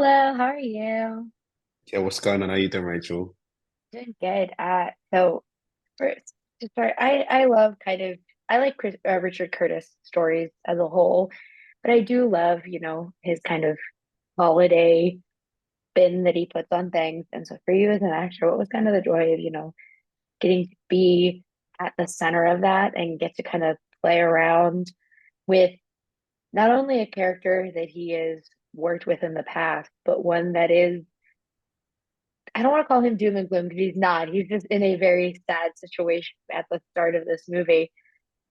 Hello, how are you? Yeah, what's going on? How you doing, Rachel? Doing good. So first to start, I love I like Richard Curtis stories as a whole, but I do love, his kind of holiday spin that he puts on things. And so for you as an actor, what was kind of the joy of, getting to be at the center of that and get to kind of play around with not only a character that he has worked with in the past, but one that is I don't want to call him doom and gloom because he's not. He's just in a very sad situation at the start of this movie.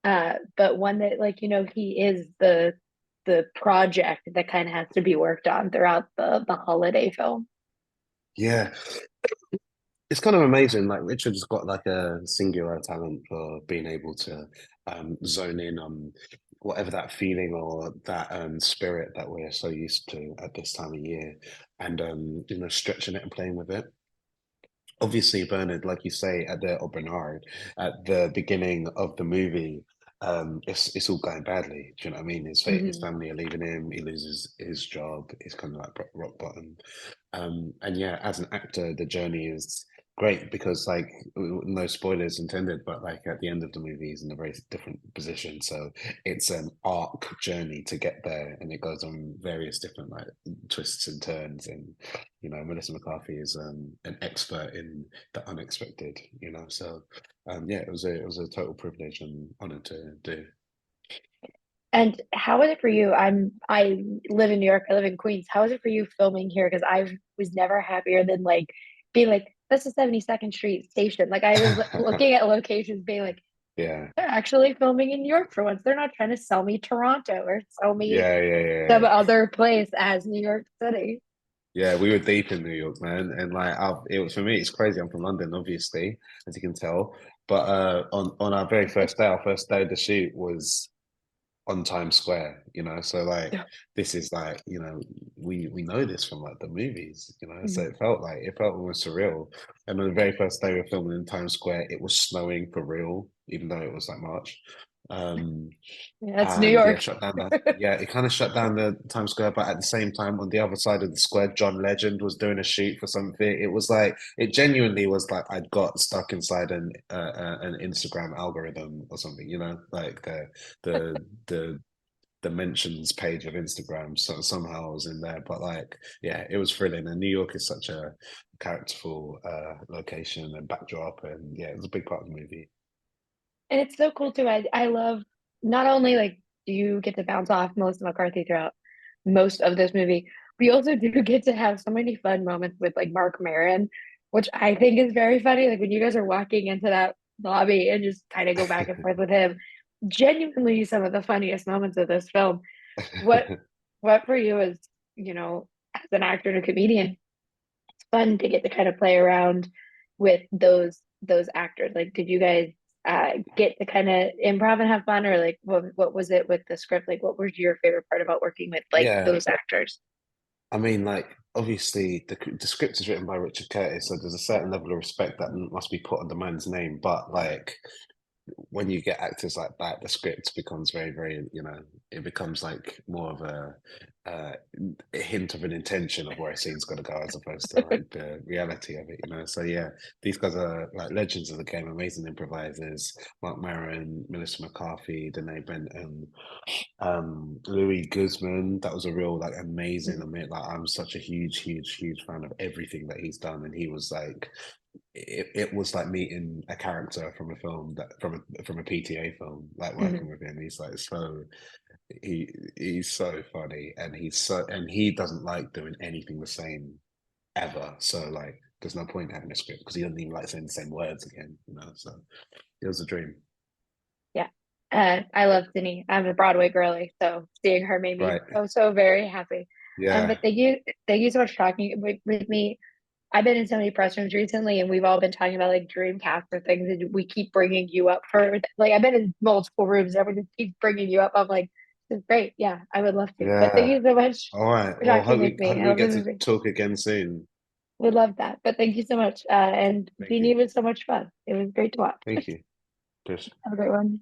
But one that, he is the project that kind of has to be worked on throughout the holiday film. Yeah, it's kind of amazing. Like Richard's got like a singular talent for being able to zone in on whatever that feeling or that spirit that we're so used to at this time of year, and stretching it and playing with it. Obviously, Bernard, like you say, or Bernard, at the beginning of the movie, it's all going badly. Do you know what I mean? His Hmm. family are leaving him. He loses his job. He's kind of like rock bottom. And yeah, as an actor, the journey is great because like no spoilers intended, but like at the end of the movie, he's in a very different position. So it's an arc journey to get there, and it goes on various different like twists and turns. And Melissa McCarthy is an expert in the unexpected. So yeah, it was a total privilege and honor to do. And how was it for you? I live in New York. I live in Queens. How was it for you filming here? Because I was never happier than like being like, that's the 72nd Street station. Like I was looking at locations, being like, Yeah, they're actually filming in New York for once. They're not trying to sell me Toronto or sell me yeah, yeah, yeah, some yeah. other place as New York City. Yeah, we were deep in New York, man, and like it was for me. It's crazy. I'm from London, obviously, as you can tell. But on our very first day, our first day of the shoot was on Times Square. So like this is like we know this from like the movies. So Mhm. it felt almost surreal. And on the very first day we were filming in Times Square, it was snowing for real, even though it was like March. Um, Yeah, that's New and yeah, York. shut down the yeah, it kind of shut down the Times Square, but at the same time, on the other side of the square, John Legend was doing a shoot for something. It was like it genuinely was like I'd got stuck inside an Instagram algorithm or something, like the the mentions page of Instagram. So somehow I was in there, but like yeah, it was thrilling. And New York is such a characterful location and backdrop, and yeah, it was a big part of the movie. And it's so cool too. I love not only like do you get to bounce off Melissa McCarthy throughout most of this movie, but you also do get to have so many fun moments with like Mark Maron, which I think is very funny. Like when you guys are walking into that lobby and just kind of go back and forth with him, genuinely some of the funniest moments of this film. What what for you as, as an actor and a comedian, it's fun to get to kind of play around with those actors. Like, did you guys get to kind of improv and have fun, or like what was it with the script? Like, what was your favorite part about working with like Yeah, those actors? I mean, like obviously the script is written by Richard Curtis, so there's a certain level of respect that must be put on the man's name. But like when you get actors like that, the script becomes very, very, it becomes like more of uh, a hint of an intention of where a scene's got to go as opposed to like the reality of it. So yeah, these guys are like legends of the game, amazing improvisers. Mark Maron, Melissa McCarthy, Danae Benton, Louis Guzman. That was a real like amazing. I mean, like I'm such a huge, huge, huge fan of everything that he's done, and he was like it was like meeting a character from a film that from a PTA film, like Mm-hmm. working with him. He's like he he's so funny, and he doesn't like doing anything the same ever. So like there's no point having a script because he doesn't even like saying the same words again. So it was a dream. Yeah. I love Genie. I'm a Broadway girly, so seeing her made me Right. so very happy. But Yeah. thank you so much for talking with me. I've been in so many press rooms recently, and we've all been talking about like dream cast or things, and we keep bringing you up for like I've been in multiple rooms, and everyone just keeps bringing you up. I'm like, this is great. Yeah, I would love to. But thank Yeah. you so much All right. for Well, talking hope with we me. hope I we love the get to movie. talk again soon. Would love that. But thank you so much. And Thank Genie you. was so much fun. It was great to watch. Thank you. Cheers. Have a great one.